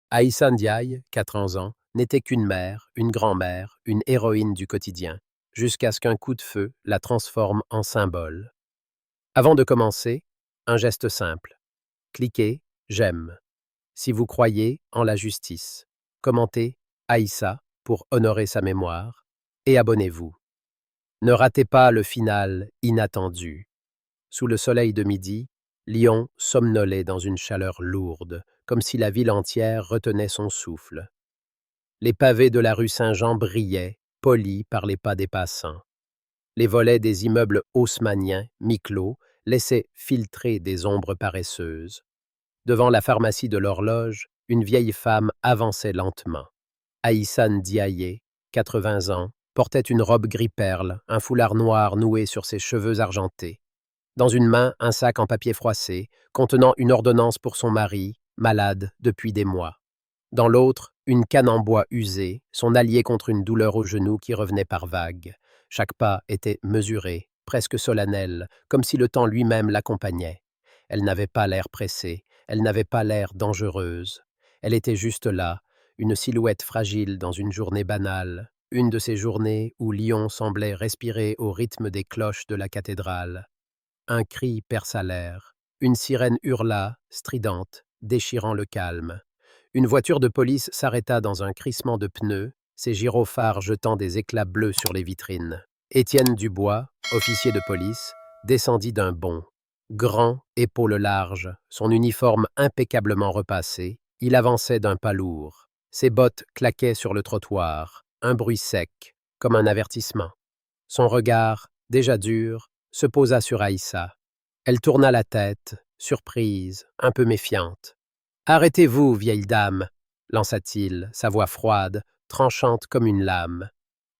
Aïssa Ndiaye, 4 ans, n'était qu'une mère, une grand-mère, une héroïne du quotidien, jusqu'à ce qu'un coup de feu la transforme en symbole. Avant de commencer, un geste simple. Cliquez «J'aime» si vous croyez en la justice. Commentez Aïssa pour honorer sa mémoire et abonnez-vous. Ne ratez pas le final inattendu. Sous le soleil de midi, Lyon somnolait dans une chaleur lourde, comme si la ville entière retenait son souffle. Les pavés de la rue Saint-Jean brillaient, polis par les pas des passants. Les volets des immeubles haussmanniens, mi-clos, laissaient filtrer des ombres paresseuses. Devant la pharmacie de l'horloge, une vieille femme avançait lentement. Aïssa Ndiaye, 80 ans, portait une robe gris-perle, un foulard noir noué sur ses cheveux argentés. Dans une main, un sac en papier froissé, contenant une ordonnance pour son mari, malade depuis des mois. Dans l'autre, une canne en bois usée, son allié contre une douleur au genou qui revenait par vagues. Chaque pas était mesuré, presque solennel, comme si le temps lui-même l'accompagnait. Elle n'avait pas l'air pressée, elle n'avait pas l'air dangereuse. Elle était juste là, une silhouette fragile dans une journée banale, une de ces journées où Lyon semblait respirer au rythme des cloches de la cathédrale. Un cri perça l'air, une sirène hurla, stridente, déchirant le calme. Une voiture de police s'arrêta dans un crissement de pneus, ses gyrophares jetant des éclats bleus sur les vitrines. Étienne Dubois, officier de police, descendit d'un bond. Grand, épaules larges, son uniforme impeccablement repassé, il avançait d'un pas lourd. Ses bottes claquaient sur le trottoir, un bruit sec, comme un avertissement. Son regard, déjà dur, se posa sur Aïssa. Elle tourna la tête, surprise, un peu méfiante. «Arrêtez-vous, vieille dame», lança-t-il, sa voix froide, tranchante comme une lame.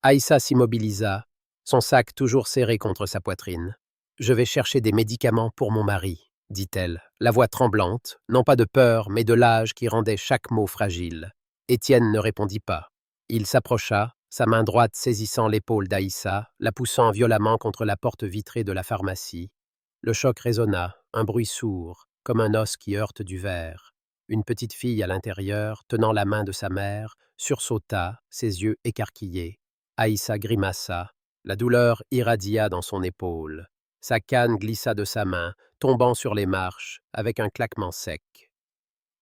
Aïssa s'immobilisa, son sac toujours serré contre sa poitrine. «Je vais chercher des médicaments pour mon mari», dit-elle, la voix tremblante, non pas de peur, mais de l'âge qui rendait chaque mot fragile. Étienne ne répondit pas. Il s'approcha, sa main droite saisissant l'épaule d'Aïssa, la poussant violemment contre la porte vitrée de la pharmacie. Le choc résonna, un bruit sourd, comme un os qui heurte du verre. Une petite fille à l'intérieur, tenant la main de sa mère, sursauta, ses yeux écarquillés. Aïssa grimaça. La douleur irradia dans son épaule. Sa canne glissa de sa main, tombant sur les marches, avec un claquement sec.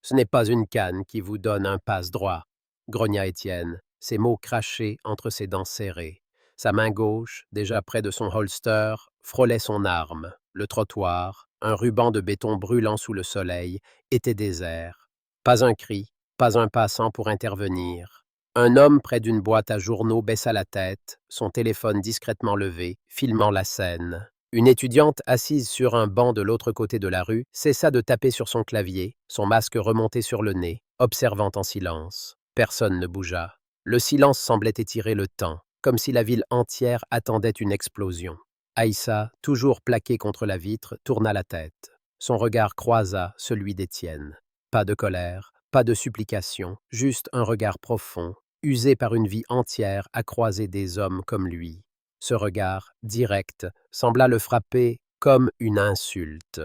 «Ce n'est pas une canne qui vous donne un passe-droit», grogna Étienne, ses mots crachés entre ses dents serrées. Sa main gauche, déjà près de son holster, frôlait son arme. Le trottoir, un ruban de béton brûlant sous le soleil, était désert. Pas un cri, pas un passant pour intervenir. Un homme près d'une boîte à journaux baissa la tête, son téléphone discrètement levé, filmant la scène. Une étudiante assise sur un banc de l'autre côté de la rue cessa de taper sur son clavier, son masque remonté sur le nez, observant en silence. Personne ne bougea. Le silence semblait étirer le temps, comme si la ville entière attendait une explosion. Aïssa, toujours plaquée contre la vitre, tourna la tête. Son regard croisa celui d'Étienne. Pas de colère, pas de supplication, juste un regard profond, usé par une vie entière à croiser des hommes comme lui. Ce regard, direct, sembla le frapper comme une insulte.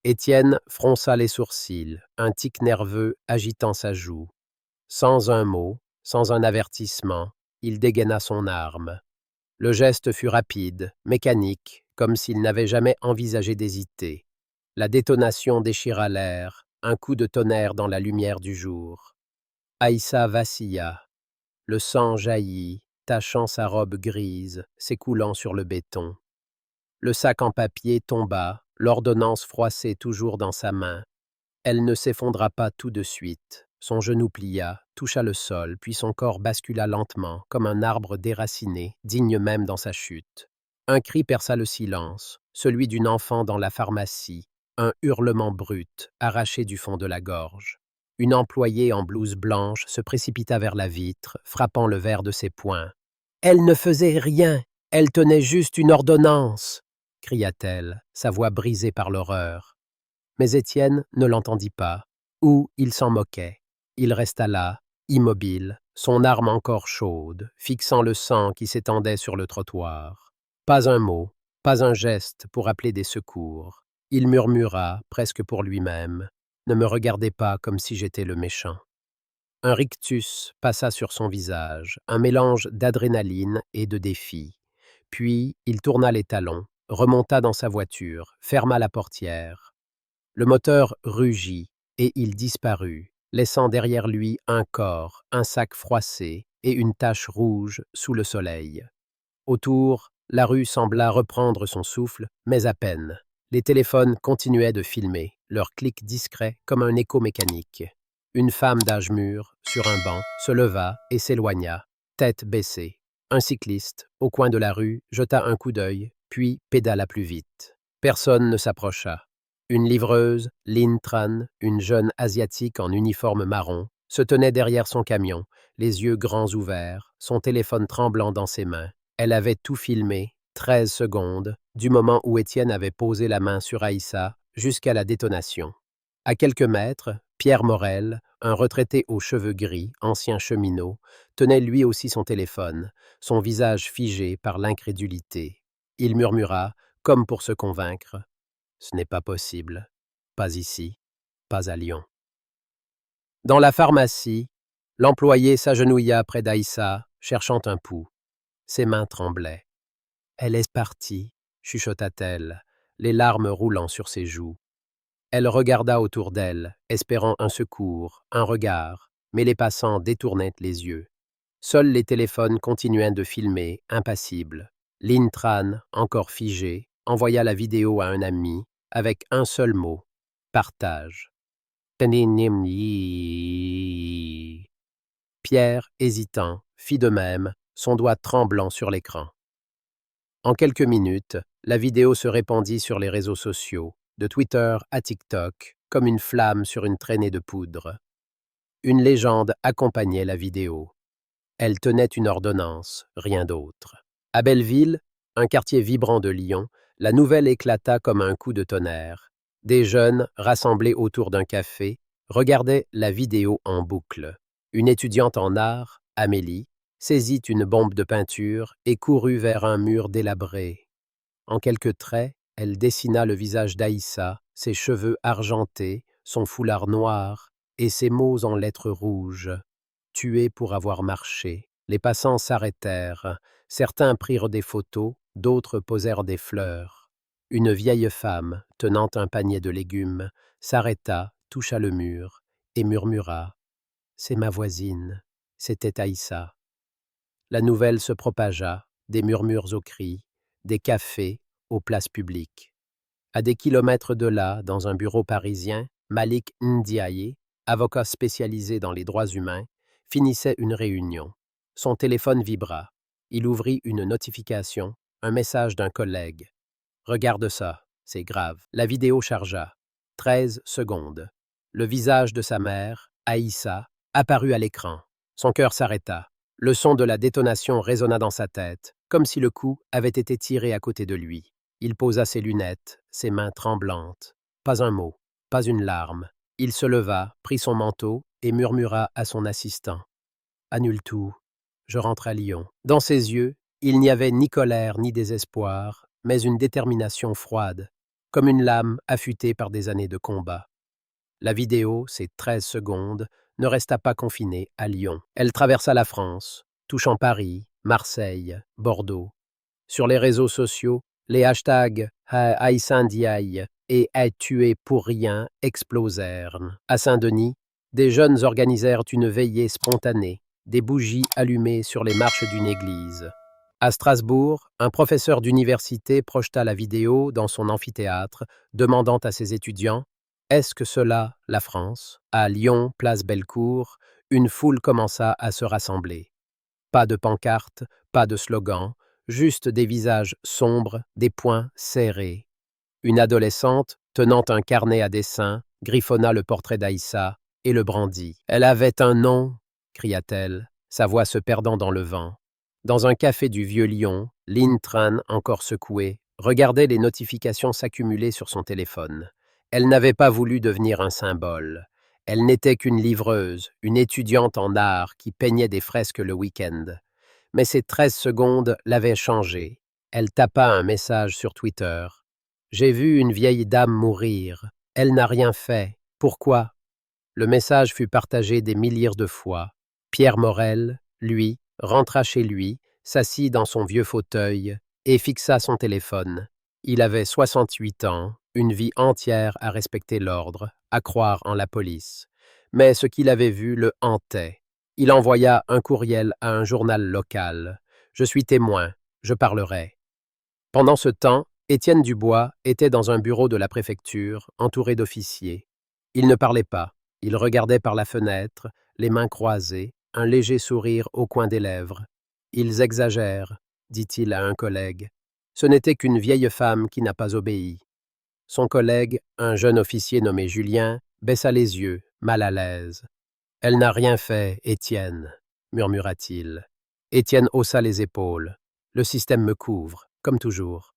Étienne fronça les sourcils, un tic nerveux agitant sa joue. Sans un mot, sans un avertissement, il dégaina son arme. Le geste fut rapide, mécanique, comme s'il n'avait jamais envisagé d'hésiter. La détonation déchira l'air, un coup de tonnerre dans la lumière du jour. Aïssa vacilla. Le sang jaillit, tachant sa robe grise, s'écoulant sur le béton. Le sac en papier tomba, l'ordonnance froissée toujours dans sa main. Elle ne s'effondra pas tout de suite. Son genou plia, toucha le sol, puis son corps bascula lentement, comme un arbre déraciné, digne même dans sa chute. Un cri perça le silence, celui d'une enfant dans la pharmacie, un hurlement brut, arraché du fond de la gorge. Une employée en blouse blanche se précipita vers la vitre, frappant le verre de ses poings. «Elle ne faisait rien, elle tenait juste une ordonnance !» cria-t-elle, sa voix brisée par l'horreur. Mais Étienne ne l'entendit pas, ou il s'en moquait. Il resta là, immobile, son arme encore chaude, fixant le sang qui s'étendait sur le trottoir. Pas un mot, pas un geste pour appeler des secours. Il murmura, presque pour lui-même, « Ne me regardez pas comme si j'étais le méchant. » Un rictus passa sur son visage, un mélange d'adrénaline et de défi. Puis il tourna les talons, remonta dans sa voiture, ferma la portière. Le moteur rugit et il disparut, laissant derrière lui un corps, un sac froissé et une tache rouge sous le soleil. Autour, la rue sembla reprendre son souffle, mais à peine. Les téléphones continuaient de filmer, leur clic discret comme un écho mécanique. Une femme d'âge mûr, sur un banc, se leva et s'éloigna, tête baissée. Un cycliste, au coin de la rue, jeta un coup d'œil, puis pédala plus vite. Personne ne s'approcha. Une livreuse, Lin Tran, une jeune asiatique en uniforme marron, se tenait derrière son camion, les yeux grands ouverts, son téléphone tremblant dans ses mains. Elle avait tout filmé, 13 secondes, du moment où Étienne avait posé la main sur Aïssa jusqu'à la détonation. À quelques mètres, Pierre Morel, un retraité aux cheveux gris, ancien cheminot, tenait lui aussi son téléphone, son visage figé par l'incrédulité. Il murmura, comme pour se convaincre, « Ce n'est pas possible. Pas ici. Pas à Lyon. » Dans la pharmacie, l'employé s'agenouilla près d'Aïssa, cherchant un pouls. Ses mains tremblaient. « Elle est partie, » chuchota-t-elle, les larmes roulant sur ses joues. Elle regarda autour d'elle, espérant un secours, un regard, mais les passants détournaient les yeux. Seuls les téléphones continuaient de filmer, impassibles. Lin Tran, encore figée, envoya la vidéo à un ami, avec un seul mot, « partage ». Pierre, hésitant, fit de même, son doigt tremblant sur l'écran. En quelques minutes, la vidéo se répandit sur les réseaux sociaux, de Twitter à TikTok, comme une flamme sur une traînée de poudre. Une légende accompagnait la vidéo. Elle tenait une ordonnance, rien d'autre. À Belleville, un quartier vibrant de Lyon, la nouvelle éclata comme un coup de tonnerre. Des jeunes, rassemblés autour d'un café, regardaient la vidéo en boucle. Une étudiante en art, Amélie, saisit une bombe de peinture et courut vers un mur délabré. En quelques traits, elle dessina le visage d'Aïssa, ses cheveux argentés, son foulard noir, et ses mots en lettres rouges. Tuée pour avoir marché. Les passants s'arrêtèrent. Certains prirent des photos, d'autres posèrent des fleurs. Une vieille femme, tenant un panier de légumes, s'arrêta, toucha le mur, et murmura « C'est ma voisine. » C'était Aïssa. La nouvelle se propagea, des murmures aux cris, des cafés aux places publiques. À des kilomètres de là, dans un bureau parisien, Malik Ndiaye, avocat spécialisé dans les droits humains, finissait une réunion. Son téléphone vibra. Il ouvrit une notification, un message d'un collègue. « Regarde ça, c'est grave. » La vidéo chargea. 13 secondes. Le visage de sa mère, Aïssa, apparut à l'écran. Son cœur s'arrêta. Le son de la détonation résonna dans sa tête, comme si le coup avait été tiré à côté de lui. Il posa ses lunettes, ses mains tremblantes. Pas un mot, pas une larme. Il se leva, prit son manteau et murmura à son assistant. « Annule tout. Je rentre à Lyon. » Dans ses yeux, il n'y avait ni colère ni désespoir, mais une détermination froide, comme une lame affûtée par des années de combat. La vidéo, ces 13 secondes, ne resta pas confinée à Lyon. Elle traversa la France, touchant Paris, Marseille, Bordeaux. Sur les réseaux sociaux, les hashtags Aïssa Ndiaye et A tué pour rien explosèrent. À Saint-Denis, des jeunes organisèrent une veillée spontanée, des bougies allumées sur les marches d'une église. À Strasbourg, un professeur d'université projeta la vidéo dans son amphithéâtre, demandant à ses étudiants « Est-ce que cela, la France ?» À Lyon, place Bellecour, une foule commença à se rassembler. Pas de pancartes, pas de slogans, juste des visages sombres, des poings serrés. Une adolescente, tenant un carnet à dessin, griffonna le portrait d'Aïssa et le brandit. « Elle avait un nom !» cria-t-elle, sa voix se perdant dans le vent. Dans un café du Vieux-Lyon, Lin Tran, encore secouée, regardait les notifications s'accumuler sur son téléphone. Elle n'avait pas voulu devenir un symbole. Elle n'était qu'une livreuse, une étudiante en art qui peignait des fresques le week-end. Mais ces 13 secondes l'avaient changée. Elle tapa un message sur Twitter. « J'ai vu une vieille dame mourir. Elle n'a rien fait. Pourquoi ?» Le message fut partagé des milliers de fois. Pierre Morel, lui, rentra chez lui, s'assit dans son vieux fauteuil et fixa son téléphone. Il avait 68 ans, une vie entière à respecter l'ordre, à croire en la police. Mais ce qu'il avait vu le hantait. Il envoya un courriel à un journal local. « Je suis témoin, je parlerai. » Pendant ce temps, Étienne Dubois était dans un bureau de la préfecture, entouré d'officiers. Il ne parlait pas, il regardait par la fenêtre, les mains croisées, un léger sourire au coin des lèvres. « Ils exagèrent, » dit-il à un collègue. Ce n'était qu'une vieille femme qui n'a pas obéi. Son collègue, un jeune officier nommé Julien, baissa les yeux, mal à l'aise. « Elle n'a rien fait, Étienne, » murmura-t-il. Étienne haussa les épaules. « Le système me couvre, comme toujours. »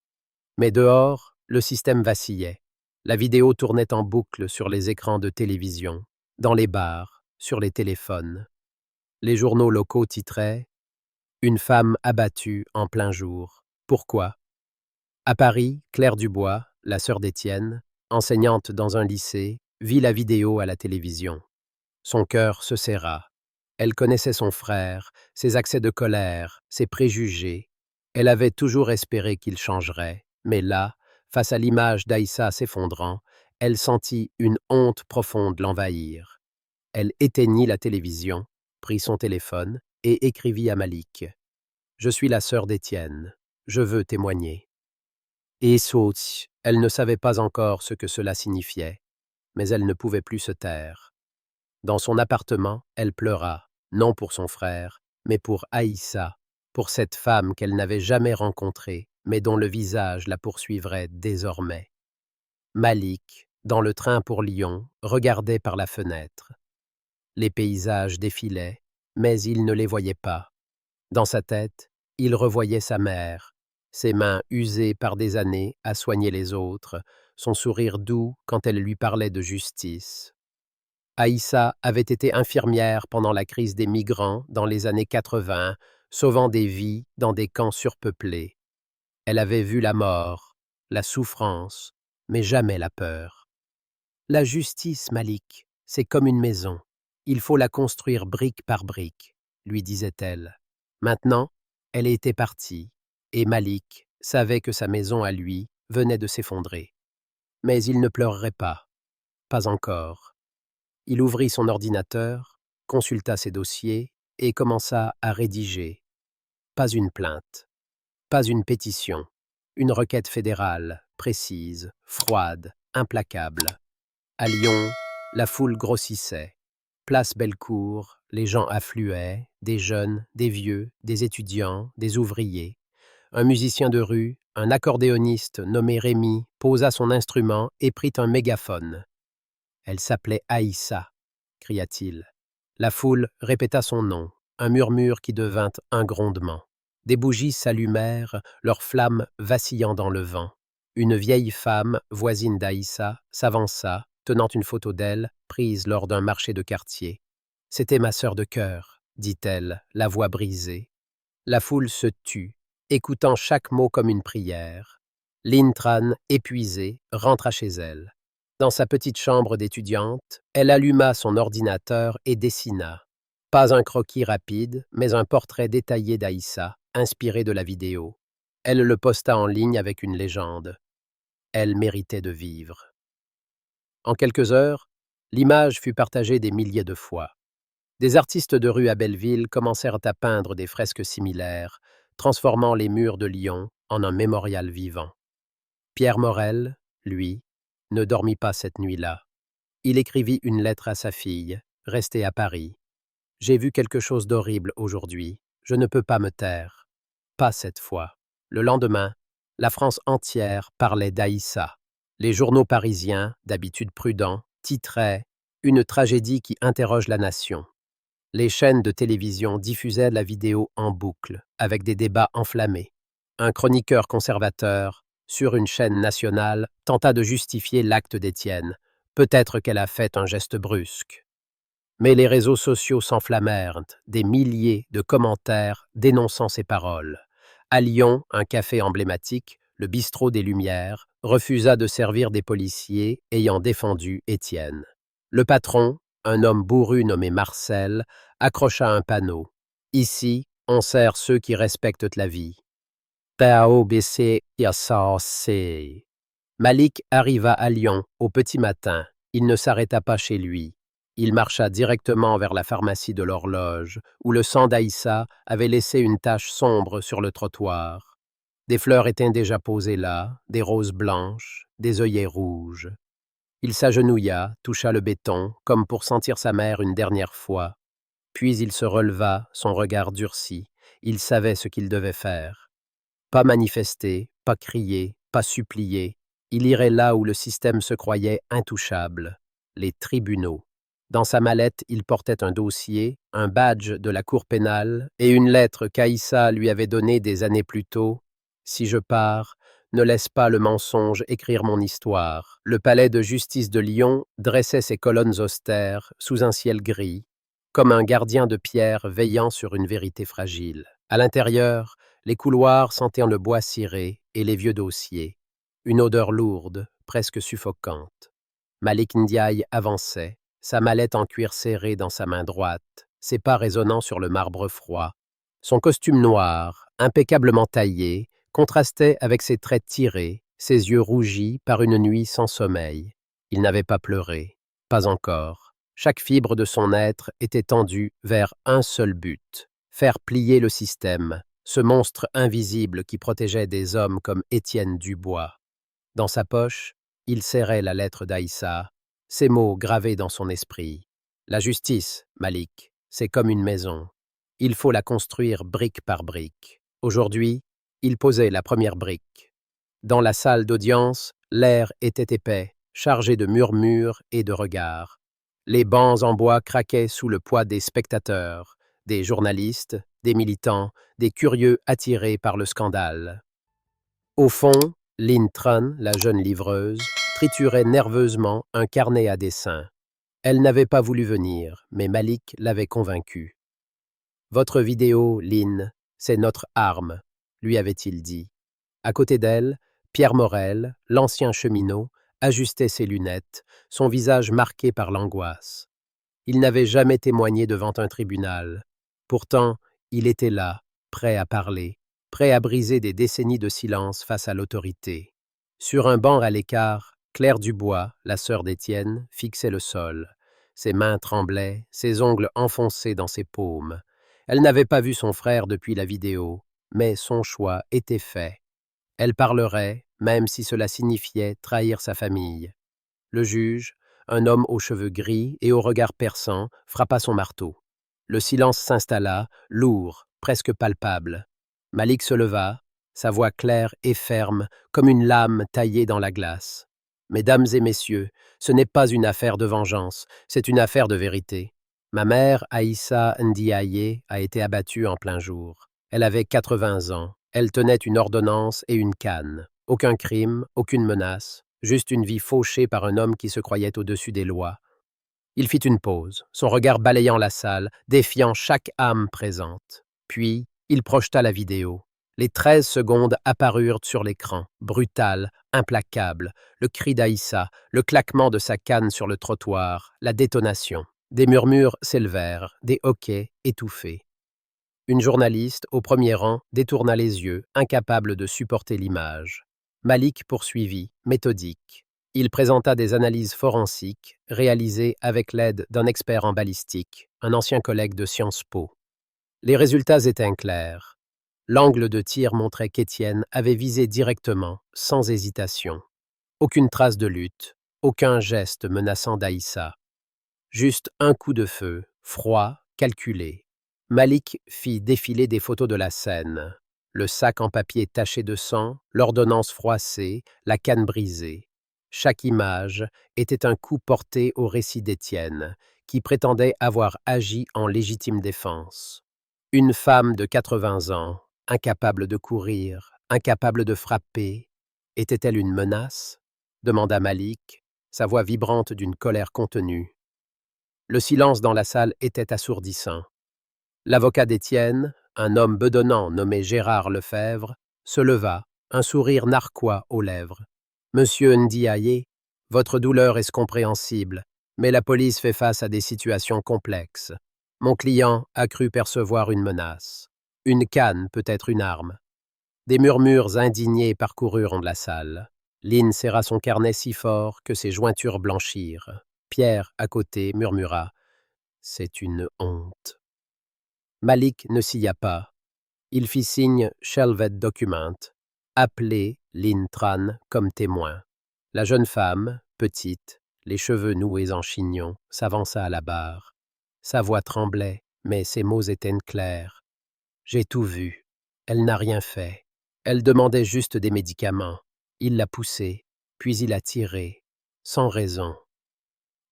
Mais dehors, le système vacillait. La vidéo tournait en boucle sur les écrans de télévision, dans les bars, sur les téléphones. Les journaux locaux titraient « Une femme abattue en plein jour. Pourquoi ?» À Paris, Claire Dubois, la sœur d'Étienne, enseignante dans un lycée, vit la vidéo à la télévision. Son cœur se serra. Elle connaissait son frère, ses accès de colère, ses préjugés. Elle avait toujours espéré qu'il changerait, mais là, face à l'image d'Aïssa s'effondrant, elle sentit une honte profonde l'envahir. Elle éteignit la télévision, prit son téléphone et écrivit à Malik. « Je suis la sœur d'Étienne. Je veux témoigner. » Et saute, elle ne savait pas encore ce que cela signifiait, mais elle ne pouvait plus se taire. Dans son appartement, elle pleura, non pour son frère, mais pour Aïssa, pour cette femme qu'elle n'avait jamais rencontrée, mais dont le visage la poursuivrait désormais. Malik, dans le train pour Lyon, regardait par la fenêtre. Les paysages défilaient, mais il ne les voyait pas. Dans sa tête, il revoyait sa mère, ses mains usées par des années à soigner les autres, son sourire doux quand elle lui parlait de justice. Aïssa avait été infirmière pendant la crise des migrants dans les années 80, sauvant des vies dans des camps surpeuplés. Elle avait vu la mort, la souffrance, mais jamais la peur. La justice, Malik, c'est comme une maison. Il faut la construire brique par brique, lui disait-elle. Maintenant, elle était partie, et Malik savait que sa maison à lui venait de s'effondrer. Mais il ne pleurerait pas encore. Il ouvrit son ordinateur, consulta ses dossiers et commença à rédiger. Pas une plainte, pas une pétition, une requête fédérale, précise, froide, implacable. À Lyon, la foule grossissait. Place Bellecour, les gens affluaient, des jeunes, des vieux, des étudiants, des ouvriers. Un musicien de rue, un accordéoniste nommé Rémi, posa son instrument et prit un mégaphone. Elle s'appelait Aïssa, cria-t-il. La foule répéta son nom, un murmure qui devint un grondement. Des bougies s'allumèrent, leurs flammes vacillant dans le vent. Une vieille femme, voisine d'Aïssa, s'avança, tenant une photo d'elle, prise lors d'un marché de quartier. « C'était ma sœur de cœur, » dit-elle, la voix brisée. La foule se tut, écoutant chaque mot comme une prière. Lintran, épuisée, rentra chez elle. Dans sa petite chambre d'étudiante, elle alluma son ordinateur et dessina. Pas un croquis rapide, mais un portrait détaillé d'Aïssa, inspiré de la vidéo. Elle le posta en ligne avec une légende. Elle méritait de vivre. En quelques heures, l'image fut partagée des milliers de fois. Des artistes de rue à Belleville commencèrent à peindre des fresques similaires, transformant les murs de Lyon en un mémorial vivant. Pierre Morel, lui, ne dormit pas cette nuit-là. Il écrivit une lettre à sa fille, restée à Paris. « J'ai vu quelque chose d'horrible aujourd'hui. Je ne peux pas me taire. » Pas cette fois. Le lendemain, la France entière parlait d'Aïssa. Les journaux parisiens, d'habitude prudents, titraient « Une tragédie qui interroge la nation ». Les chaînes de télévision diffusaient la vidéo en boucle, avec des débats enflammés. Un chroniqueur conservateur, sur une chaîne nationale, tenta de justifier l'acte d'Étienne. Peut-être qu'elle a fait un geste brusque. Mais les réseaux sociaux s'enflammèrent, des milliers de commentaires dénonçant ces paroles. À Lyon, un café emblématique, le Bistrot des Lumières, refusa de servir des policiers ayant défendu Étienne. Le patron, un homme bourru nommé Marcel accrocha un panneau. Ici, on sert ceux qui respectent la vie. Tao BC Yassasé. Malik arriva à Lyon au petit matin. Il ne s'arrêta pas chez lui. Il marcha directement vers la pharmacie de l'Horloge, où le sang d'Aïssa avait laissé une tache sombre sur le trottoir. Des fleurs étaient déjà posées là, des roses blanches, des œillets rouges. Il s'agenouilla, toucha le béton, comme pour sentir sa mère une dernière fois. Puis il se releva, son regard durci. Il savait ce qu'il devait faire. Pas manifester, pas crier, pas supplier. Il irait là où le système se croyait intouchable, les tribunaux. Dans sa mallette, il portait un dossier, un badge de la cour pénale et une lettre qu'Aïssa lui avait donnée des années plus tôt. « Si je pars, ne laisse pas le mensonge écrire mon histoire. » Le palais de justice de Lyon dressait ses colonnes austères sous un ciel gris, comme un gardien de pierre veillant sur une vérité fragile. À l'intérieur, les couloirs sentaient le bois ciré et les vieux dossiers. Une odeur lourde, presque suffocante. Malik Ndiaye avançait, sa mallette en cuir serré dans sa main droite, ses pas résonnant sur le marbre froid. Son costume noir, impeccablement taillé, contrastait avec ses traits tirés, ses yeux rougis par une nuit sans sommeil. Il n'avait pas pleuré, pas encore. Chaque fibre de son être était tendue vers un seul but, faire plier le système, ce monstre invisible qui protégeait des hommes comme Étienne Dubois. Dans sa poche, il serrait la lettre d'Aïssa, ces mots gravés dans son esprit. La justice, Malik, c'est comme une maison. Il faut la construire brique par brique. Aujourd'hui, il posait la première brique. Dans la salle d'audience, l'air était épais, chargé de murmures et de regards. Les bancs en bois craquaient sous le poids des spectateurs, des journalistes, des militants, des curieux attirés par le scandale. Au fond, Lynn Tran, la jeune livreuse, triturait nerveusement un carnet à dessin. Elle n'avait pas voulu venir, mais Malik l'avait convaincue. « Votre vidéo, Lynn, c'est notre arme », lui avait-il dit. À côté d'elle, Pierre Morel, l'ancien cheminot, ajustait ses lunettes, son visage marqué par l'angoisse. Il n'avait jamais témoigné devant un tribunal. Pourtant, il était là, prêt à parler, prêt à briser des décennies de silence face à l'autorité. Sur un banc à l'écart, Claire Dubois, la sœur d'Étienne, fixait le sol. Ses mains tremblaient, ses ongles enfoncés dans ses paumes. Elle n'avait pas vu son frère depuis la vidéo, mais son choix était fait. Elle parlerait, même si cela signifiait trahir sa famille. Le juge, un homme aux cheveux gris et au regard perçant, frappa son marteau. Le silence s'installa, lourd, presque palpable. Malik se leva, sa voix claire et ferme, comme une lame taillée dans la glace. « Mesdames et messieurs, ce n'est pas une affaire de vengeance, c'est une affaire de vérité. Ma mère, Aïssa Ndiaye, a été abattue en plein jour. Elle avait 80 ans. Elle tenait une ordonnance et une canne. Aucun crime, aucune menace, juste une vie fauchée par un homme qui se croyait au-dessus des lois. » Il fit une pause, son regard balayant la salle, défiant chaque âme présente. Puis, il projeta la vidéo. Les 13 secondes apparurent sur l'écran, brutales, implacables, le cri d'Aïssa, le claquement de sa canne sur le trottoir, la détonation. Des murmures s'élevèrent, des hoquets étouffés. Une journaliste, au premier rang, détourna les yeux, incapable de supporter l'image. Malik poursuivit, méthodique. Il présenta des analyses forensiques, réalisées avec l'aide d'un expert en balistique, un ancien collègue de Sciences Po. Les résultats étaient clairs. L'angle de tir montrait qu'Étienne avait visé directement, sans hésitation. Aucune trace de lutte, aucun geste menaçant d'Aïssa. Juste un coup de feu, froid, calculé. Malik fit défiler des photos de la scène. Le sac en papier taché de sang, l'ordonnance froissée, la canne brisée. Chaque image était un coup porté au récit d'Étienne, qui prétendait avoir agi en légitime défense. Une femme de 80 ans, incapable de courir, incapable de frapper, était-elle une menace? Demanda Malik, sa voix vibrante d'une colère contenue. Le silence dans la salle était assourdissant. L'avocat d'Étienne, un homme bedonnant nommé Gérard Lefebvre, se leva, un sourire narquois aux lèvres. « Monsieur Ndiaye, votre douleur est compréhensible, Mais la police fait face à des situations complexes. Mon client a cru percevoir une menace. Une canne peut être une arme. Des murmures indignés parcoururent la salle. Lynn serra son carnet si fort que ses jointures blanchirent. Pierre, à côté, murmura « C'est une honte ». Malik ne s'y pas. Il fit signe « Shelved Document », appelé Lynn Tran comme témoin. La jeune femme, petite, les cheveux noués en chignon, s'avança à la barre. Sa voix tremblait, mais ses mots étaient clairs. « J'ai tout vu. Elle n'a rien fait. Elle demandait juste des médicaments. Il l'a poussée, puis il a tiré, sans raison. »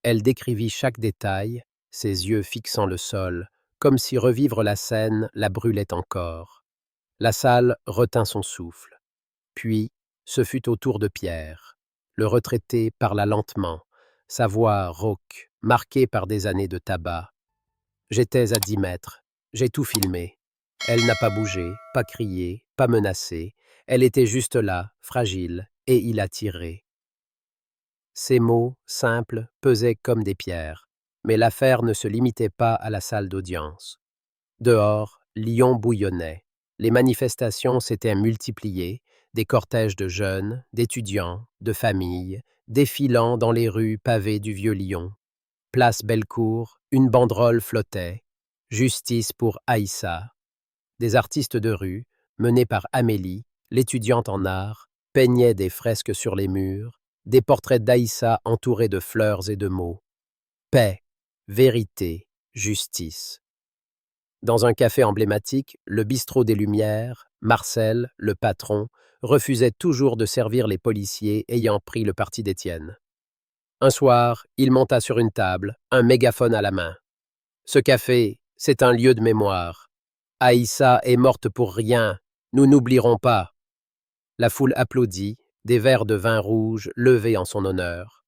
Elle décrivit chaque détail, ses yeux fixant le sol, comme si revivre la scène la brûlait encore. La salle retint son souffle. Puis, ce fut au tour de Pierre. Le retraité parla lentement, sa voix rauque, marquée par des années de tabac. « J'étais à 10 mètres. J'ai tout filmé. Elle n'a pas bougé, pas crié, pas menacé. Elle était juste là, fragile, et il a tiré. » Ces mots, simples, pesaient comme des pierres. Mais l'affaire ne se limitait pas à la salle d'audience. Dehors, Lyon bouillonnait. Les manifestations s'étaient multipliées, des cortèges de jeunes, d'étudiants, de familles, défilant dans les rues pavées du vieux Lyon. Place Bellecour, une banderole flottait. Justice pour Aïssa. Des artistes de rue, menés par Amélie, l'étudiante en art, peignaient des fresques sur les murs, des portraits d'Aïssa entourés de fleurs et de mots. Paix, vérité, justice. Dans un café emblématique, le bistrot des Lumières, Marcel, le patron, refusait toujours de servir les policiers ayant pris le parti d'Étienne. Un soir, il monta sur une table, un mégaphone à la main. « Ce café, c'est un lieu de mémoire. Aïssa est morte pour rien, nous n'oublierons pas. » La foule applaudit, des verres de vin rouge levés en son honneur.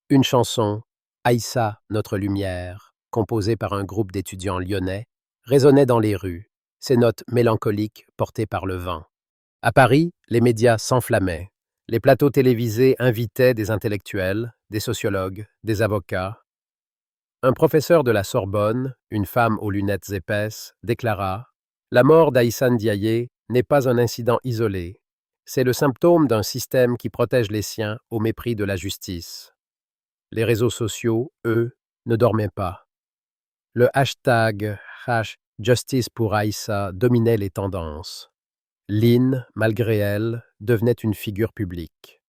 Une chanson, Aïssa, notre lumière, composée par un groupe d'étudiants lyonnais, résonnait dans les rues, ses notes mélancoliques portées par le vent. À Paris, les médias s'enflammaient. Les plateaux télévisés invitaient des intellectuels, des sociologues, des avocats. Un professeur de la Sorbonne, une femme aux lunettes épaisses, déclara « La mort d'Aïssa Ndiaye n'est pas un incident isolé. C'est le symptôme d'un système qui protège les siens au mépris de la justice. » Les réseaux sociaux, eux, ne dormaient pas. Le hashtag #Justice pour Aïssa dominait les tendances. Lynn, malgré elle, devenait une figure publique.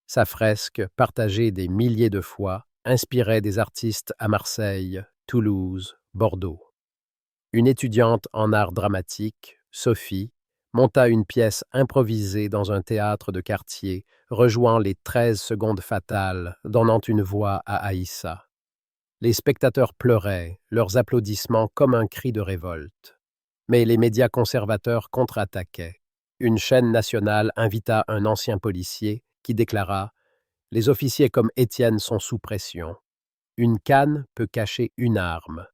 Sa fresque, partagée des milliers de fois, inspirait des artistes à Marseille, Toulouse, Bordeaux. Une étudiante en art dramatique, Sophie, monta une pièce improvisée dans un théâtre de quartier, rejouant les 13 secondes fatales, donnant une voix à Aïssa. Les spectateurs pleuraient, leurs applaudissements comme un cri de révolte. Mais les médias conservateurs contre-attaquaient. Une chaîne nationale invita un ancien policier qui déclara « Les officiers comme Étienne sont sous pression. Une canne peut cacher une arme. »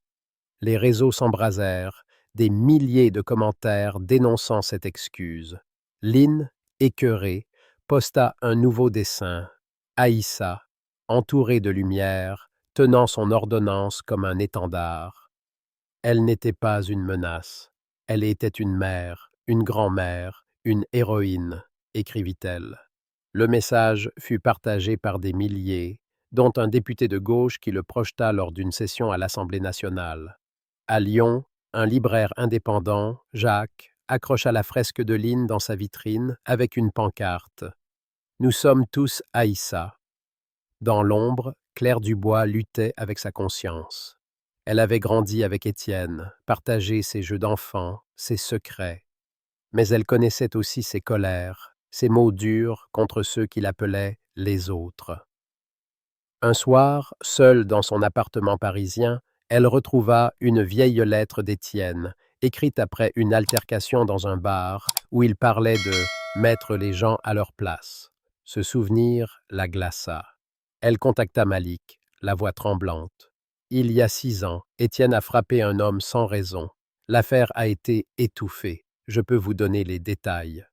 Les réseaux s'embrasèrent, des milliers de commentaires dénonçant cette excuse. Lynn, écœurée, posta un nouveau dessin. Aïssa, entourée de lumière, tenant son ordonnance comme un étendard. Elle n'était pas une menace. Elle était une mère, une grand-mère, une héroïne, écrivit-elle. Le message fut partagé par des milliers, dont un député de gauche qui le projeta lors d'une session à l'Assemblée nationale. À Lyon, un libraire indépendant, Jacques, accrocha la fresque de Lynn dans sa vitrine avec une pancarte. « Nous sommes tous Aïssa. » Dans l'ombre, Claire Dubois luttait avec sa conscience. Elle avait grandi avec Étienne, partagé ses jeux d'enfant, ses secrets. Mais elle connaissait aussi ses colères, ses mots durs contre ceux qui l'appelaient « les autres ». Un soir, seule dans son appartement parisien, elle retrouva une vieille lettre d'Étienne, écrite après une altercation dans un bar où il parlait de « mettre les gens à leur place ». Ce souvenir la glaça. Elle contacta Malik, la voix tremblante. « Il y a 6 ans, Étienne a frappé un homme sans raison. L'affaire a été étouffée. Je peux vous donner les détails. »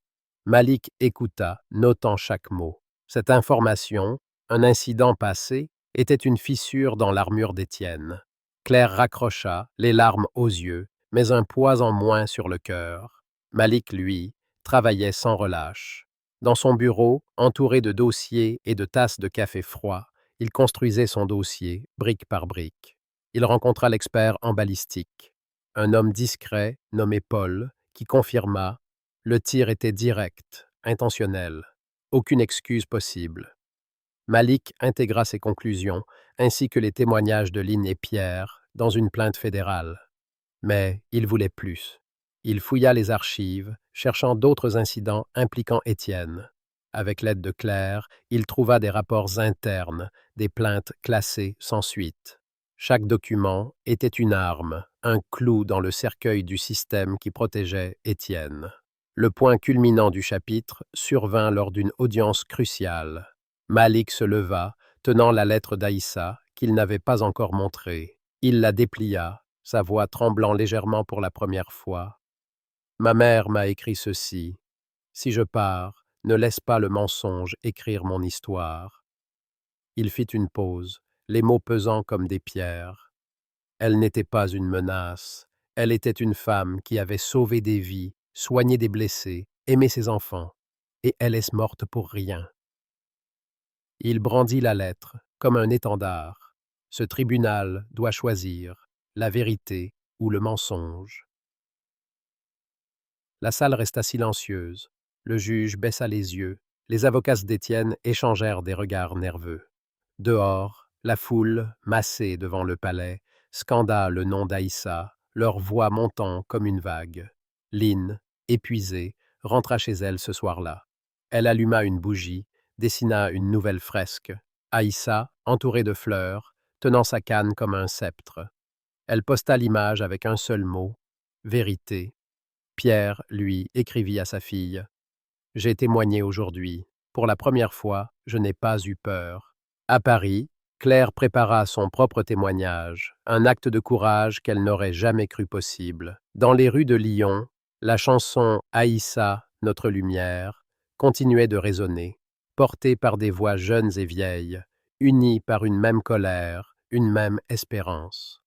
Malik écouta, notant chaque mot. Cette information, un incident passé, était une fissure dans l'armure d'Étienne. Claire raccrocha, les larmes aux yeux, mais un poids en moins sur le cœur. Malik, lui, travaillait sans relâche. Dans son bureau, entouré de dossiers et de tasses de café froid, il construisait son dossier, brique par brique. Il rencontra l'expert en balistique, un homme discret nommé Paul, qui confirma: le tir était direct, intentionnel, aucune excuse possible. Malik intégra ses conclusions, ainsi que les témoignages de Lynn et Pierre, dans une plainte fédérale. Mais il voulait plus. Il fouilla les archives, cherchant d'autres incidents impliquant Étienne. Avec l'aide de Claire, il trouva des rapports internes, des plaintes classées sans suite. Chaque document était une arme, un clou dans le cercueil du système qui protégeait Étienne. Le point culminant du chapitre survint lors d'une audience cruciale. Malik se leva, tenant la lettre d'Aïssa, qu'il n'avait pas encore montrée. Il la déplia, sa voix tremblant légèrement pour la première fois. « Ma mère m'a écrit ceci. Si je pars, ne laisse pas le mensonge écrire mon histoire. » Il fit une pause, les mots pesant comme des pierres. Elle n'était pas une menace. Elle était une femme qui avait sauvé des vies, soigné des blessés, aimé ses enfants. Et elle est morte pour rien. Il brandit la lettre, comme un étendard. Ce tribunal doit choisir la vérité ou le mensonge. La salle resta silencieuse. Le juge baissa les yeux. Les avocats d'Étienne échangèrent des regards nerveux. Dehors, la foule, massée devant le palais, scanda le nom d'Aïssa, leur voix montant comme une vague. Lynn, épuisée, rentra chez elle ce soir-là. Elle alluma une bougie, dessina une nouvelle fresque. Aïssa, entourée de fleurs, tenant sa canne comme un sceptre. Elle posta l'image avec un seul mot: vérité. Pierre, lui, écrivit à sa fille: « J'ai témoigné aujourd'hui. Pour la première fois, je n'ai pas eu peur. » À Paris, Claire prépara son propre témoignage, un acte de courage qu'elle n'aurait jamais cru possible. Dans les rues de Lyon, la chanson Aïssa, notre lumière, continuait de résonner, portée par des voix jeunes et vieilles, unies par une même colère, une même espérance.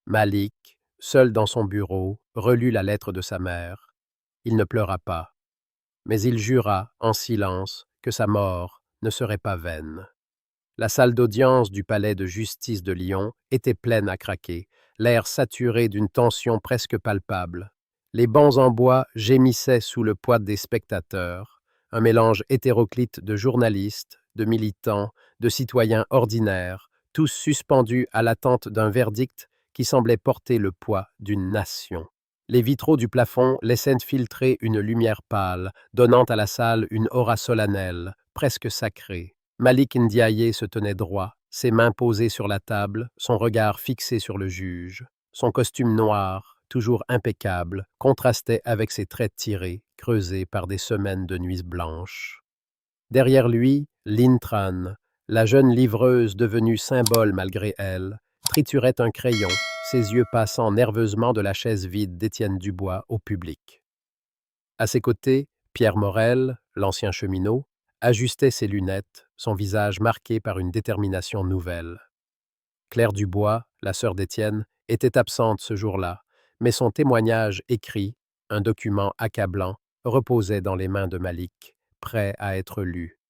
Malik, seul dans son bureau, relut la lettre de sa mère. Il ne pleura pas, mais il jura, en silence, que sa mort ne serait pas vaine. La salle d'audience du palais de justice de Lyon était pleine à craquer, l'air saturé d'une tension presque palpable. Les bancs en bois gémissaient sous le poids des spectateurs, un mélange hétéroclite de journalistes, de militants, de citoyens ordinaires, tous suspendus à l'attente d'un verdict qui semblait porter le poids d'une nation. Les vitraux du plafond laissaient filtrer une lumière pâle, donnant à la salle une aura solennelle, presque sacrée. Malik Ndiaye se tenait droit, ses mains posées sur la table, son regard fixé sur le juge. Son costume noir, toujours impeccable, contrastait avec ses traits tirés, creusés par des semaines de nuits blanches. Derrière lui, Lynn Tran, la jeune livreuse devenue symbole malgré elle, triturait un crayon, ses yeux passant nerveusement de la chaise vide d'Étienne Dubois au public. À ses côtés, Pierre Morel, l'ancien cheminot, ajustait ses lunettes, son visage marqué par une détermination nouvelle. Claire Dubois, la sœur d'Étienne, était absente ce jour-là, mais son témoignage écrit, un document accablant, reposait dans les mains de Malik, prêt à être lu.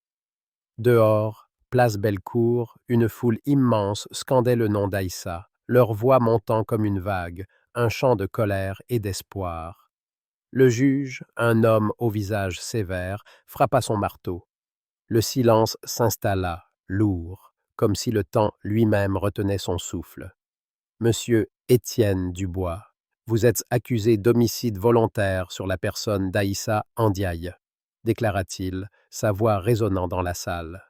Dehors, place Bellecour, une foule immense scandait le nom d'Aïssa, leur voix montant comme une vague, un chant de colère et d'espoir. Le juge, un homme au visage sévère, frappa son marteau. Le silence s'installa, lourd, comme si le temps lui-même retenait son souffle. « Monsieur Étienne Dubois, vous êtes accusé d'homicide volontaire sur la personne d'Aïssa Ndiaye, » déclara-t-il, sa voix résonnant dans la salle.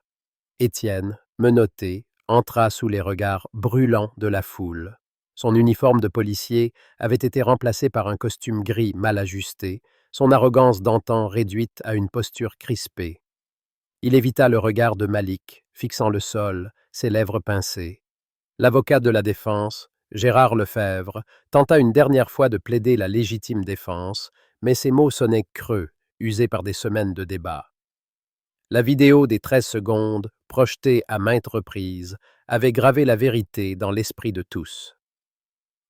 Étienne, menotté, entra sous les regards brûlants de la foule. Son uniforme de policier avait été remplacé par un costume gris mal ajusté, son arrogance d'antan réduite à une posture crispée. Il évita le regard de Malik, fixant le sol, ses lèvres pincées. L'avocat de la défense, Gérard Lefebvre, tenta une dernière fois de plaider la légitime défense, mais ses mots sonnaient creux, usés par des semaines de débat. La vidéo des 13 secondes, projetée à maintes reprises, avait gravé la vérité dans l'esprit de tous.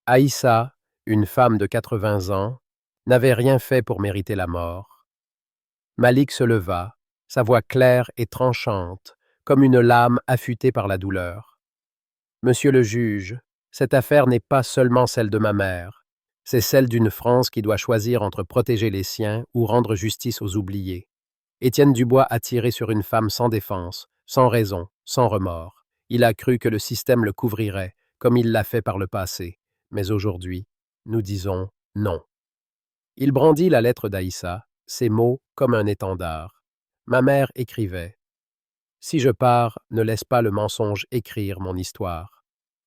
Aïssa, une femme de 80 ans, n'avait rien fait pour mériter la mort. Malik se leva, sa voix claire et tranchante, comme une lame affûtée par la douleur. Monsieur le juge, cette affaire n'est pas seulement celle de ma mère, c'est celle d'une France qui doit choisir entre protéger les siens ou rendre justice aux oubliés. Étienne Dubois a tiré sur une femme sans défense, sans raison, sans remords. Il a cru que le système le couvrirait, comme il l'a fait par le passé. Mais aujourd'hui, nous disons non. Il brandit la lettre d'Aïssa, ses mots comme un étendard. Ma mère écrivait: Si je pars, ne laisse pas le mensonge écrire mon histoire.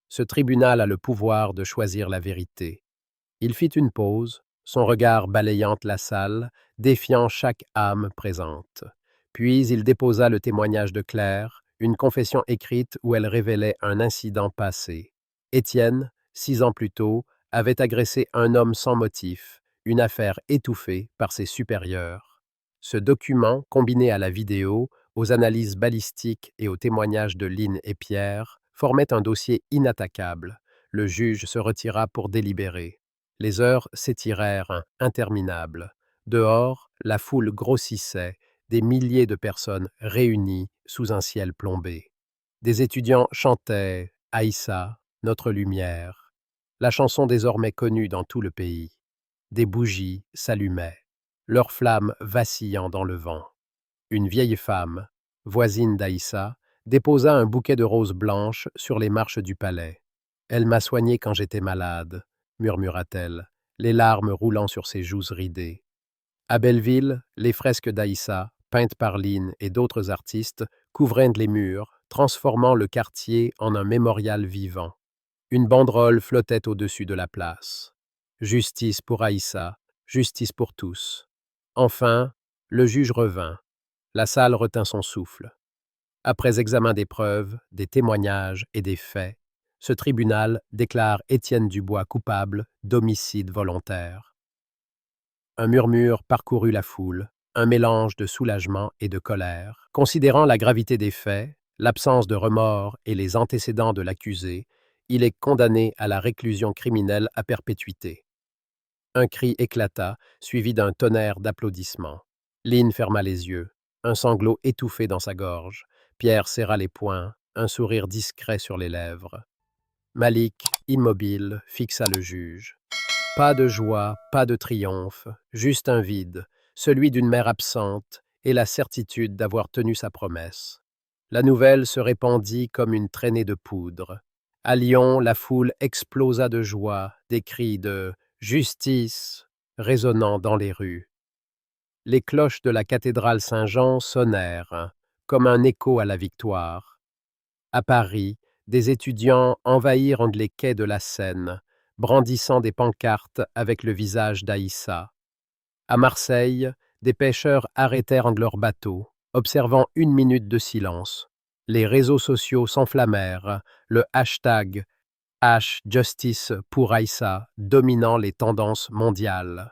Ce tribunal a le pouvoir de choisir la vérité. Il fit une pause, son regard balayant la salle, défiant chaque âme présente. Puis il déposa le témoignage de Claire, une confession écrite où elle révélait un incident passé. Étienne, 6 ans plus tôt, avait agressé un homme sans motif, une affaire étouffée par ses supérieurs. Ce document, combiné à la vidéo, aux analyses balistiques et aux témoignages de Lynn et Pierre, formait un dossier inattaquable. Le juge se retira pour délibérer. Les heures s'étirèrent, interminables. Dehors, la foule grossissait, des milliers de personnes réunies sous un ciel plombé. Des étudiants chantaient Aïssa, notre lumière, la chanson désormais connue dans tout le pays. Des bougies s'allumaient, leurs flammes vacillant dans le vent. Une vieille femme, voisine d'Aïssa, déposa un bouquet de roses blanches sur les marches du palais. Elle m'a soignée quand j'étais malade, murmura-t-elle, les larmes roulant sur ses joues ridées. À Belleville, les fresques d'Aïssa, peintes par Lynn et d'autres artistes, couvraient les murs, transformant le quartier en un mémorial vivant. Une banderole flottait au-dessus de la place. Justice pour Aïssa, justice pour tous. Enfin, le juge revint. La salle retint son souffle. Après examen des preuves, des témoignages et des faits, ce tribunal déclare Étienne Dubois coupable d'homicide volontaire. Un murmure parcourut la foule, un mélange de soulagement et de colère. Considérant la gravité des faits, l'absence de remords et les antécédents de l'accusé, il est condamné à la réclusion criminelle à perpétuité. Un cri éclata, suivi d'un tonnerre d'applaudissements. Lynn ferma les yeux, un sanglot étouffé dans sa gorge. Pierre serra les poings, un sourire discret sur les lèvres. Malik, immobile, fixa le juge. Pas de joie, pas de triomphe, juste un vide, celui d'une mère absente et la certitude d'avoir tenu sa promesse. La nouvelle se répandit comme une traînée de poudre. À Lyon, la foule explosa de joie, des cris de « Justice » résonnant dans les rues. Les cloches de la cathédrale Saint-Jean sonnèrent, comme un écho à la victoire. À Paris, des étudiants envahirent les quais de la Seine, brandissant des pancartes avec le visage d'Aïssa. À Marseille, des pêcheurs arrêtèrent leurs bateaux, observant 1 minute de silence. Les réseaux sociaux s'enflammèrent, le hashtag #Justice pour Aïssa dominant les tendances mondiales.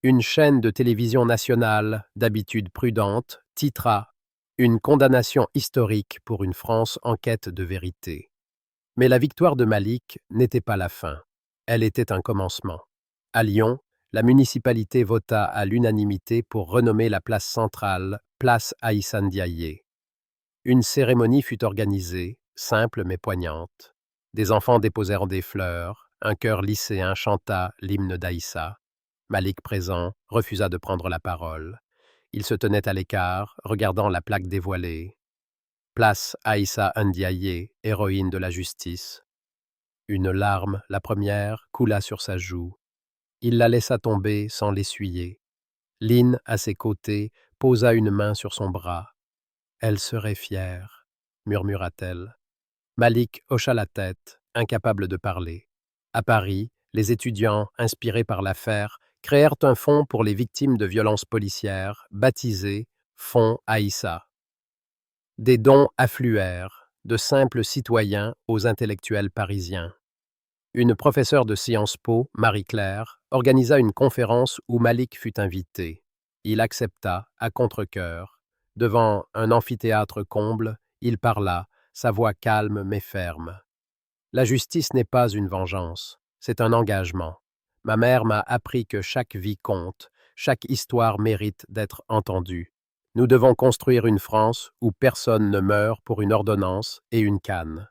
Une chaîne de télévision nationale, d'habitude prudente, titra « Une condamnation historique pour une France en quête de vérité ». Mais la victoire de Malik n'était pas la fin. Elle était un commencement. À Lyon, la municipalité vota à l'unanimité pour renommer la place centrale Place Aïssa Ndiaye. Une cérémonie fut organisée, simple mais poignante. Des enfants déposèrent des fleurs, un chœur lycéen chanta l'hymne d'Aïssa. Malik, présent, refusa de prendre la parole. Il se tenait à l'écart, regardant la plaque dévoilée. Place Aïssa Ndiaye, héroïne de la justice. Une larme, la première, coula sur sa joue. Il la laissa tomber sans l'essuyer. Lynn, à ses côtés, posa une main sur son bras. « Elle serait fière », murmura-t-elle. Malik hocha la tête, incapable de parler. À Paris, les étudiants, inspirés par l'affaire, créèrent un fonds pour les victimes de violences policières, baptisé Fonds Aïssa. Des dons affluèrent, de simples citoyens aux intellectuels parisiens. Une professeure de Sciences Po, Marie-Claire, organisa une conférence où Malik fut invité. Il accepta, à contre-cœur. Devant un amphithéâtre comble, il parla, sa voix calme mais ferme. La justice n'est pas une vengeance, c'est un engagement. Ma mère m'a appris que chaque vie compte, chaque histoire mérite d'être entendue. Nous devons construire une France où personne ne meurt pour une ordonnance et une canne.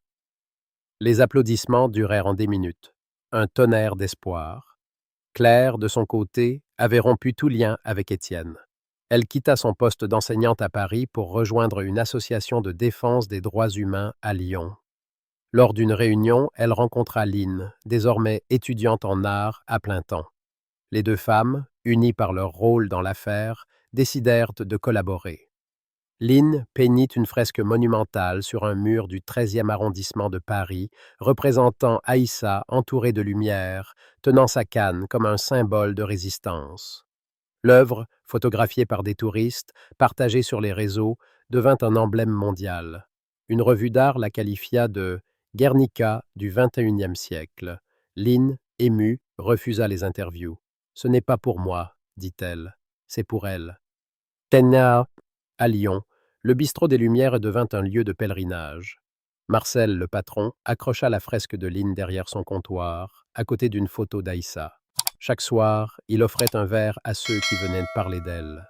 Les applaudissements durèrent en des minutes. Un tonnerre d'espoir. Claire, de son côté, avait rompu tout lien avec Étienne. Elle quitta son poste d'enseignante à Paris pour rejoindre une association de défense des droits humains à Lyon. Lors d'une réunion, elle rencontra Lynn, désormais étudiante en art à plein temps. Les deux femmes, unies par leur rôle dans l'affaire, décidèrent de collaborer. Lynn peignit une fresque monumentale sur un mur du 13e arrondissement de Paris, représentant Aïssa entourée de lumière, tenant sa canne comme un symbole de résistance. L'œuvre, photographiée par des touristes, partagée sur les réseaux, devint un emblème mondial. Une revue d'art la qualifia de Guernica du XXIe siècle. Lynn, émue, refusa les interviews. Ce n'est pas pour moi, dit-elle, c'est pour elle. Tenna, à Lyon, le bistrot des Lumières devint un lieu de pèlerinage. Marcel, le patron, accrocha la fresque de Lynn derrière son comptoir, à côté d'une photo d'Aïssa. Chaque soir, il offrait un verre à ceux qui venaient parler d'elle.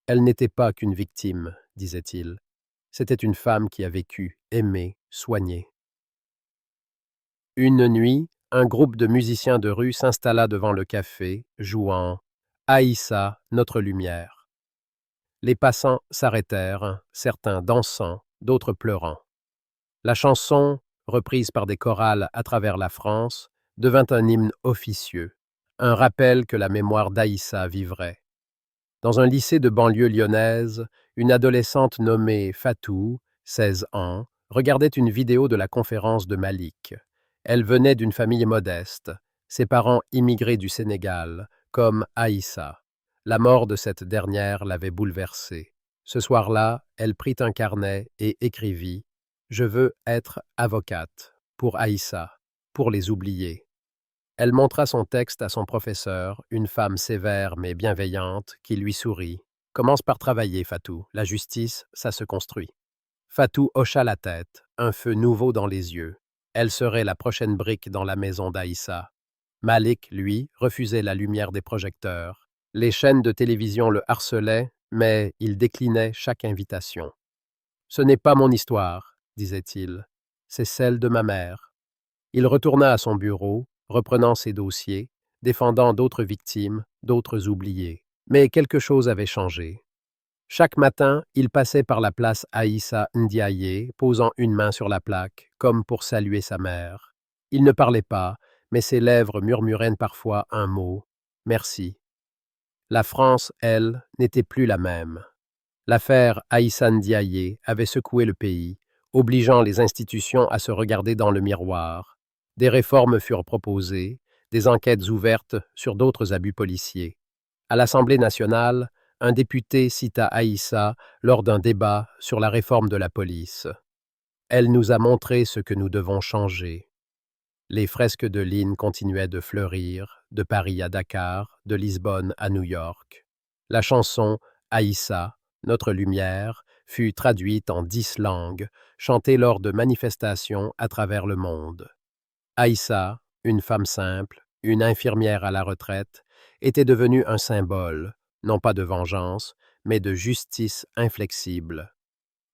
Elle n'était pas qu'une victime, disait-il. C'était une femme qui a vécu, aimé, soigné. Une nuit, un groupe de musiciens de rue s'installa devant le café, jouant Aïssa, notre lumière. Les passants s'arrêtèrent, certains dansant, d'autres pleurant. La chanson, reprise par des chorales à travers la France, devint un hymne officieux, un rappel que la mémoire d'Aïssa vivrait. Dans un lycée de banlieue lyonnaise, une adolescente nommée Fatou, 16 ans, regardait une vidéo de la conférence de Malik. Elle venait d'une famille modeste, ses parents immigrés du Sénégal, comme Aïssa. La mort de cette dernière l'avait bouleversée. Ce soir-là, elle prit un carnet et écrivit « Je veux être avocate, pour Aïssa, pour les oubliés ». Elle montra son texte à son professeur, une femme sévère mais bienveillante, qui lui sourit. « Commence par travailler, Fatou. La justice, ça se construit. » Fatou hocha la tête, un feu nouveau dans les yeux. Elle serait la prochaine brique dans la maison d'Aïssa. Malik, lui, refusait la lumière des projecteurs. Les chaînes de télévision le harcelaient, mais il déclinait chaque invitation. « Ce n'est pas mon histoire, disait-il. C'est celle de ma mère. » Il retourna à son bureau, reprenant ses dossiers, défendant d'autres victimes, d'autres oubliés. Mais quelque chose avait changé. Chaque matin, il passait par la place Aïssa Ndiaye, posant une main sur la plaque, comme pour saluer sa mère. Il ne parlait pas, mais ses lèvres murmuraient parfois un mot « Merci ». La France, elle, n'était plus la même. L'affaire Aïssa Ndiaye avait secoué le pays, obligeant les institutions à se regarder dans le miroir. Des réformes furent proposées, des enquêtes ouvertes sur d'autres abus policiers. À l'Assemblée nationale, un député cita Aïssa lors d'un débat sur la réforme de la police. Elle nous a montré ce que nous devons changer. Les fresques de Lynn continuaient de fleurir, de Paris à Dakar, de Lisbonne à New York. La chanson Aïssa, notre lumière, fut traduite en 10 langues, chantée lors de manifestations à travers le monde. Aïssa, une femme simple, une infirmière à la retraite, était devenue un symbole, non pas de vengeance, mais de justice inflexible.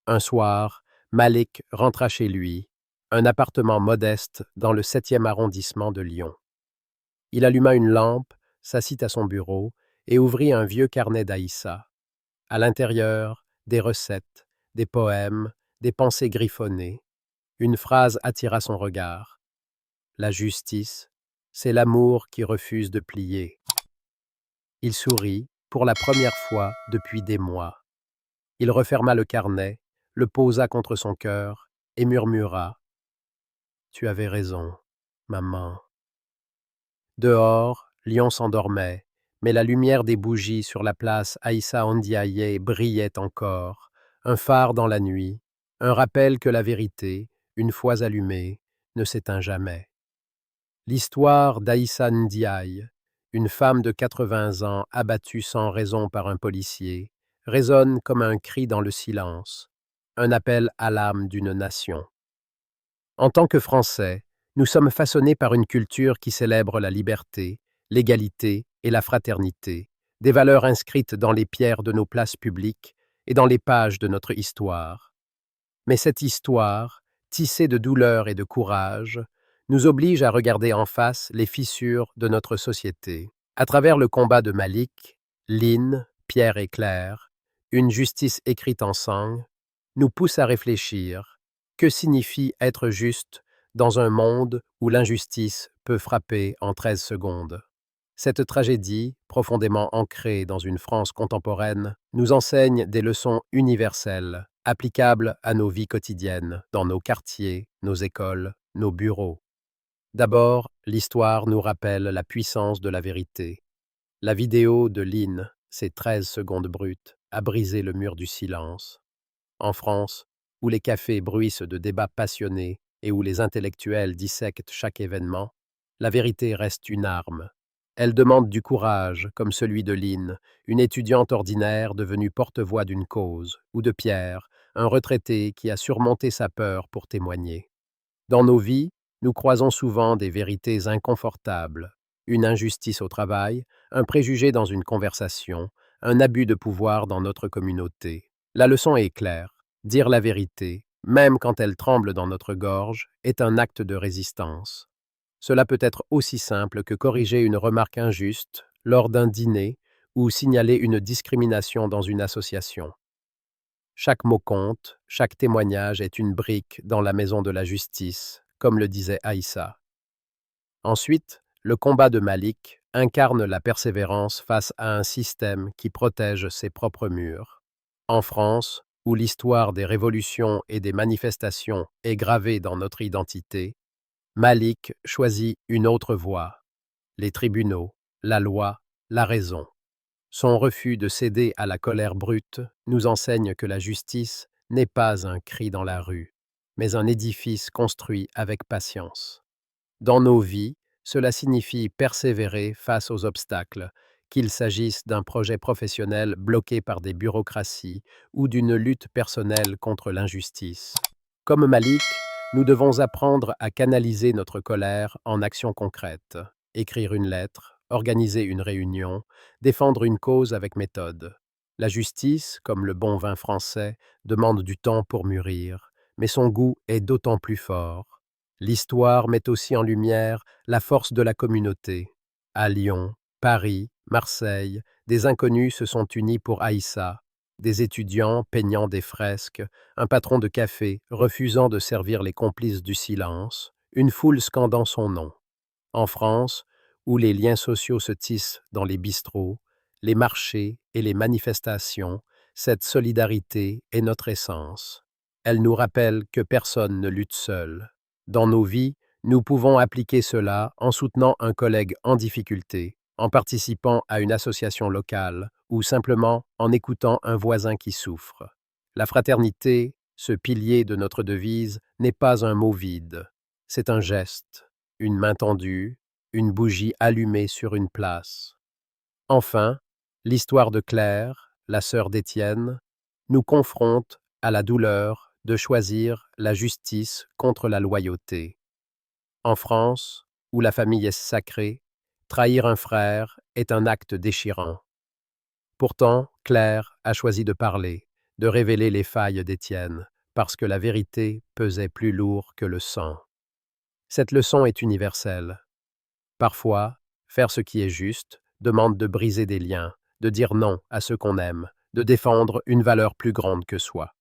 Un soir, Malik rentra chez lui, un appartement modeste dans le 7e arrondissement de Lyon. Il alluma une lampe, s'assit à son bureau et ouvrit un vieux carnet d'Aïssa. À l'intérieur, des recettes, des poèmes, des pensées griffonnées. Une phrase attira son regard. La justice, c'est l'amour qui refuse de plier. Il sourit, pour la première fois depuis des mois. Il referma le carnet, le posa contre son cœur et murmura « Tu avais raison, maman. » Dehors, Lyon s'endormait, mais la lumière des bougies sur la place Aïssa Ndiaye brillait encore, un phare dans la nuit, un rappel que la vérité, une fois allumée, ne s'éteint jamais. L'histoire d'Aïssa Ndiaye, une femme de 80 ans abattue sans raison par un policier, résonne comme un cri dans le silence, un appel à l'âme d'une nation. En tant que Français, nous sommes façonnés par une culture qui célèbre la liberté, l'égalité et la fraternité, des valeurs inscrites dans les pierres de nos places publiques et dans les pages de notre histoire. Mais cette histoire, tissée de douleur et de courage, nous oblige à regarder en face les fissures de notre société. À travers le combat de Malik, Lynn, Pierre et Claire, une justice écrite en sang, nous pousse à réfléchir. Que signifie être juste dans un monde où l'injustice peut frapper en 13 secondes? Cette tragédie, profondément ancrée dans une France contemporaine, nous enseigne des leçons universelles, applicables à nos vies quotidiennes, dans nos quartiers, nos écoles, nos bureaux. D'abord, l'histoire nous rappelle la puissance de la vérité. La vidéo de Lynn, ces 13 secondes brutes, a brisé le mur du silence. En France, où les cafés bruissent de débats passionnés et où les intellectuels dissectent chaque événement, la vérité reste une arme. Elle demande du courage, comme celui de Lynn, une étudiante ordinaire devenue porte-voix d'une cause, ou de Pierre, un retraité qui a surmonté sa peur pour témoigner. Dans nos vies, nous croisons souvent des vérités inconfortables, une injustice au travail, un préjugé dans une conversation, un abus de pouvoir dans notre communauté. La leçon est claire. Dire la vérité, même quand elle tremble dans notre gorge, est un acte de résistance. Cela peut être aussi simple que corriger une remarque injuste lors d'un dîner ou signaler une discrimination dans une association. Chaque mot compte, chaque témoignage est une brique dans la maison de la justice, comme le disait Aïssa. Ensuite, le combat de Malik incarne la persévérance face à un système qui protège ses propres murs. En France, où l'histoire des révolutions et des manifestations est gravée dans notre identité, Malik choisit une autre voie, les tribunaux, la loi, la raison. Son refus de céder à la colère brute nous enseigne que la justice n'est pas un cri dans la rue, mais un édifice construit avec patience. Dans nos vies, cela signifie persévérer face aux obstacles, qu'il s'agisse d'un projet professionnel bloqué par des bureaucraties ou d'une lutte personnelle contre l'injustice. Comme Malik, nous devons apprendre à canaliser notre colère en actions concrètes, écrire une lettre, organiser une réunion, défendre une cause avec méthode. La justice, comme le bon vin français, demande du temps pour mûrir, mais son goût est d'autant plus fort. L'histoire met aussi en lumière la force de la communauté. À Lyon, Paris, Marseille, des inconnus se sont unis pour Aïssa, des étudiants peignant des fresques, un patron de café refusant de servir les complices du silence, une foule scandant son nom. En France, où les liens sociaux se tissent dans les bistrots, les marchés et les manifestations, cette solidarité est notre essence. Elle nous rappelle que personne ne lutte seul. Dans nos vies, nous pouvons appliquer cela en soutenant un collègue en difficulté, en participant à une association locale ou simplement en écoutant un voisin qui souffre. La fraternité, ce pilier de notre devise, n'est pas un mot vide. C'est un geste, une main tendue, une bougie allumée sur une place. Enfin, l'histoire de Claire, la sœur d'Étienne, nous confronte à la douleur de choisir la justice contre la loyauté. En France, où la famille est sacrée, trahir un frère est un acte déchirant. Pourtant, Claire a choisi de parler, de révéler les failles d'Étienne, parce que la vérité pesait plus lourd que le sang. Cette leçon est universelle. Parfois, faire ce qui est juste demande de briser des liens, de dire non à ceux qu'on aime, de défendre une valeur plus grande que soi.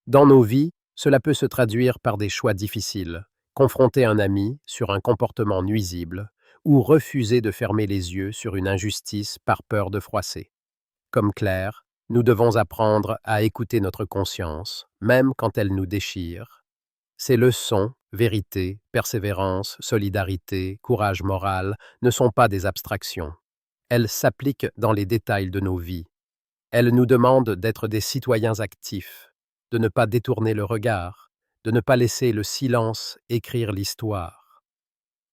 Dans nos vies, cela peut se traduire par des choix difficiles, confronter un ami sur un comportement nuisible ou refuser de fermer les yeux sur une injustice par peur de froisser. Comme Claire, nous devons apprendre à écouter notre conscience, même quand elle nous déchire. Ces leçons, vérité, persévérance, solidarité, courage moral, ne sont pas des abstractions. Elles s'appliquent dans les détails de nos vies. Elles nous demandent d'être des citoyens actifs, de ne pas détourner le regard, de ne pas laisser le silence écrire l'histoire.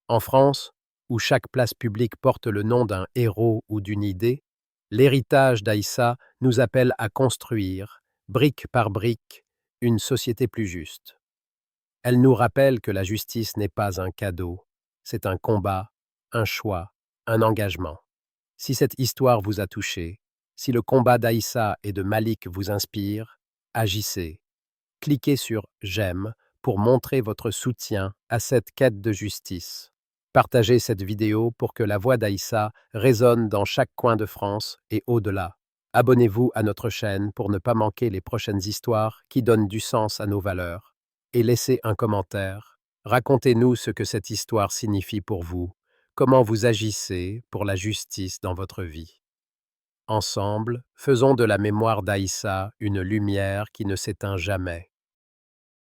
En France, où chaque place publique porte le nom d'un héros ou d'une idée, L'héritage d'Aïssa nous appelle à construire, brique par brique, une société plus juste. Elle nous rappelle que la justice n'est pas un cadeau, c'est un combat, un choix, un engagement. Si cette histoire vous a touché, si le combat d'Aïssa et de Malik vous inspire, agissez. Cliquez sur J'aime pour montrer votre soutien à cette quête de justice. Partagez cette vidéo pour que la voix d'Aïssa résonne dans chaque coin de France et au-delà. Abonnez-vous à notre chaîne pour ne pas manquer les prochaines histoires qui donnent du sens à nos valeurs. Et laissez un commentaire. Racontez-nous ce que cette histoire signifie pour vous, comment vous agissez pour la justice dans votre vie. Ensemble, faisons de la mémoire d'Aïssa une lumière qui ne s'éteint jamais.